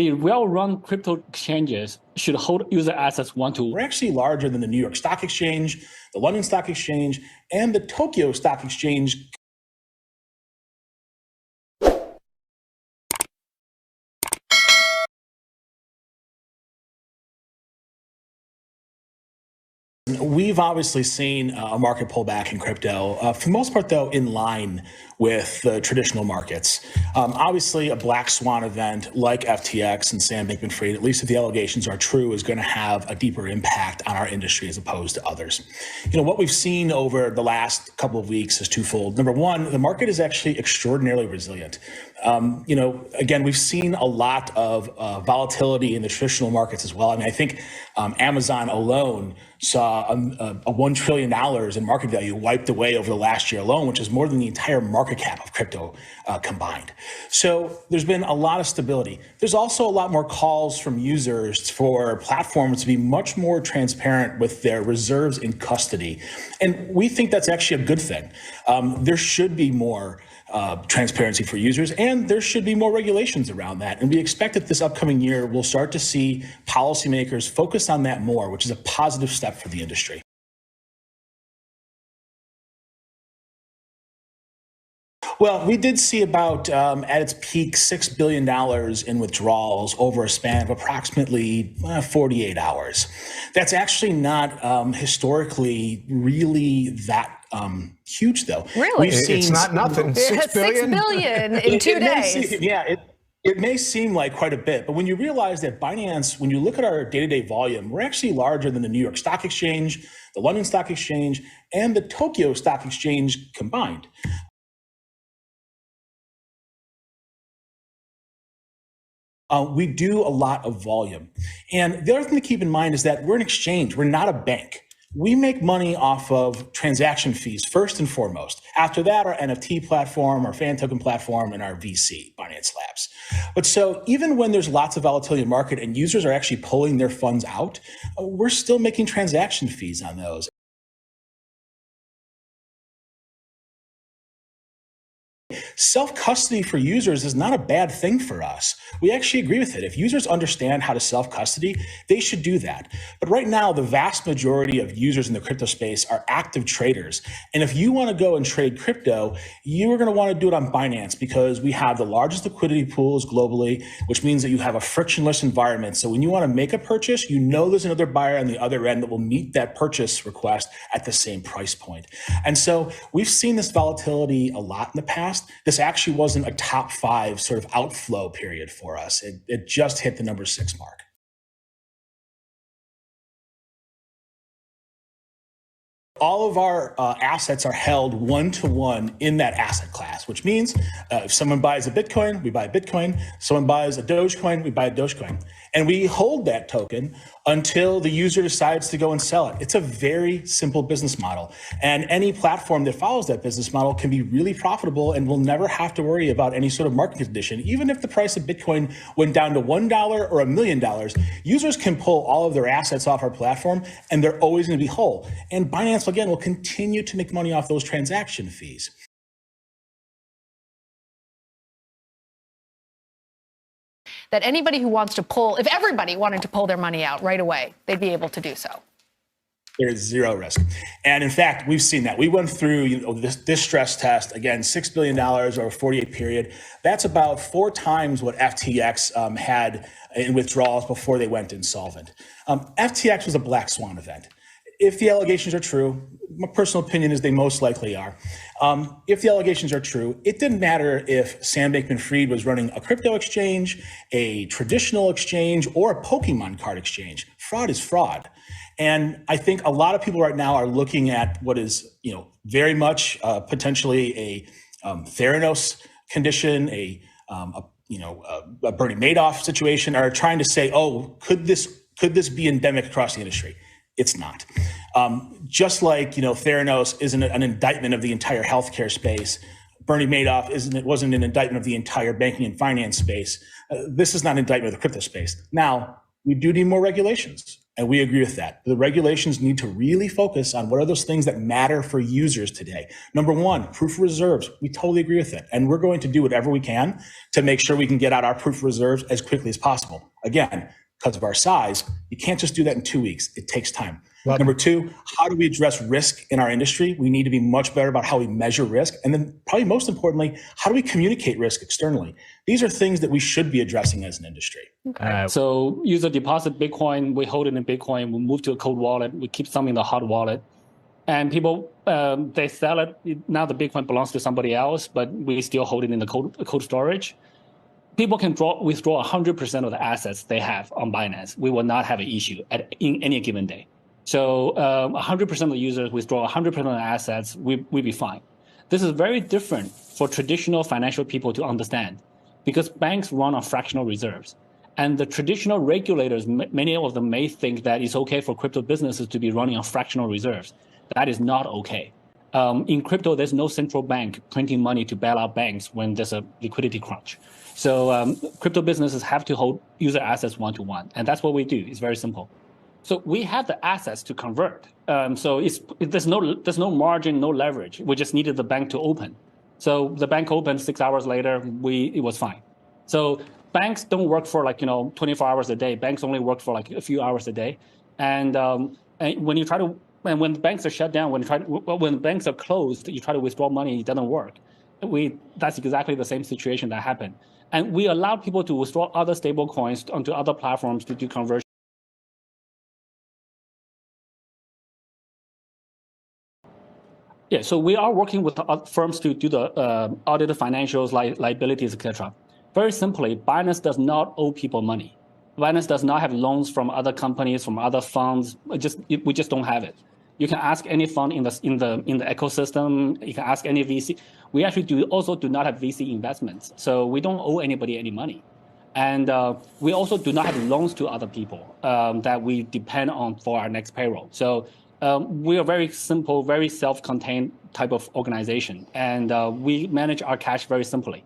the well-run crypto exchanges should hold user assets We're actually larger than the New York Stock Exchange, the London Stock Exchange, and the Tokyo Stock Exchange. We've obviously seen a market pullback in crypto, for the most part, though, in line with the traditional markets. Obviously, a black swan event like FTX and Sam Bankman-Fried, at least if the allegations are true, is going to have a deeper impact on our industry as opposed to others. What we've seen over the last couple of weeks is twofold. Number one, the market is actually extraordinarily resilient. Again, we've seen a lot of volatility in the traditional markets as well. I think Amazon alone saw a $1 trillion in market value wiped away over the last year alone, which is more than the entire market cap of crypto combined. So there's been a lot of stability. There's also a lot more calls from users for platforms to be much more transparent with their reserves in custody. And we think that's actually a good thing. There should be more transparency for users, and there should be more regulations around that. And we expect that this upcoming year, we'll start to see policymakers focus on that more, which is a positive step for the industry. Well, we did see about, at its peak, $6 billion in withdrawals over a span of approximately 48 hours. That's actually not historically really that huge, though. Really? It's not nothing. $6 billion? $6 billion in 2 days. It may seem like quite a bit, but when you realize that Binance, when you look at our day-to-day volume, we're actually larger than the New York Stock Exchange, the London Stock Exchange, and the Tokyo Stock Exchange combined. We do a lot of volume. And the other thing to keep in mind is that we're an exchange. We're not a bank. We make money off of transaction fees, first and foremost. After that, our NFT platform, our fan token platform, and our VC, Binance Labs. But so even when there's lots of volatility in the market and users are actually pulling their funds out, we're still making transaction fees on those. Self-custody for users is not a bad thing for us. We actually agree with it. If users understand how to self-custody, they should do that. But right now, the vast majority of users in the crypto space are active traders. And if you want to go and trade crypto, you are going to want to do it on Binance because we have the largest liquidity pools globally, which means that you have a frictionless environment. So when you want to make a purchase, you know there's another buyer on the other end that will meet that purchase request at the same price point. And so we've seen this volatility a lot in the past. This actually wasn't a top 5 sort of outflow period for us. It just hit the number 6 mark. All of our assets are held one-to-one in that asset class, which means if someone buys a Bitcoin, we buy a Bitcoin. Someone buys a Dogecoin, we buy a Dogecoin. And we hold that token until the user decides to go and sell it. It's a very simple business model. And any platform that follows that business model can be really profitable and will never have to worry about any sort of market condition. Even if the price of Bitcoin went down to $1 or $1 million, users can pull all of their assets off our platform and they're always going to be whole. And Binance, again, will continue to make money off those transaction fees. That anybody who wants to pull, if everybody wanted to pull their money out right away, they'd be able to do so. There's zero risk. And in fact, we've seen that. We went through this stress test, again, $6 billion over a 48 period. That's about 4 times what FTX had in withdrawals before they went insolvent. FTX was a black swan event. If the allegations are true, my personal opinion is they most likely are. If the allegations are true, it didn't matter if Sam Bankman-Fried was running a crypto exchange, a traditional exchange, or a Pokemon card exchange. Fraud is fraud. And I think a lot of people right now are looking at what is, very much potentially a Theranos condition, a Bernie Madoff situation, are trying to say, oh, could this be endemic across the industry? It's not. Just like, Theranos isn't an indictment of the entire healthcare space. Bernie Madoff wasn't an indictment of the entire banking and finance space. This is not an indictment of the crypto space. Now, we do need more regulations. And we agree with that. The regulations need to really focus on what are those things that matter for users today. Number one, proof of reserves. We totally agree with it. And we're going to do whatever we can to make sure we can get out our proof of reserves as quickly as possible. Again, because of our size, you can't just do that in 2 weeks. It takes time. Number two, how do we address risk in our industry? We need to be much better about how we measure risk. And then probably most importantly, how do we communicate risk externally? These are things that we should be addressing as an industry. Okay. So user deposit Bitcoin, we hold it in Bitcoin, we move to a cold wallet, we keep some in the hot wallet. And people, they sell it. Now the Bitcoin belongs to somebody else, but we still hold it in the cold storage. People can withdraw 100% of the assets they have on Binance. We will not have an issue in any given day. So 100% of the users withdraw 100% of the assets, we'll be fine. This is very different for traditional financial people to understand because banks run on fractional reserves. And the traditional regulators, many of them may think that it's okay for crypto businesses to be running on fractional reserves. That is not okay. In crypto, there's no central bank printing money to bail out banks when there's a liquidity crunch. So crypto businesses have to hold user assets one-to-one. And that's what we do. It's very simple. So we have the assets to convert. So there's no margin, no leverage. We just needed the bank to open. So the bank opened 6 hours later, it was fine. So banks don't work for 24 hours a day. Banks only work for a few hours a day. And when you try to, and when banks are shut down, when banks are closed, you try to withdraw money, it doesn't work. That's exactly the same situation that happened. And we allowed people to withdraw other stable coins onto other platforms to do conversion. Yeah, so we are working with firms to do the audited financials, liabilities, etc. Very simply, Binance does not owe people money. Binance does not have loans from other companies, from other funds. We just don't have it. You can ask any fund in the ecosystem. You can ask any VC. We actually also do not have VC investments, so we don't owe anybody any money, and we also do not have loans to other people that we depend on for our next payroll. So we are very simple, very self-contained type of organization, and we manage our cash very simply.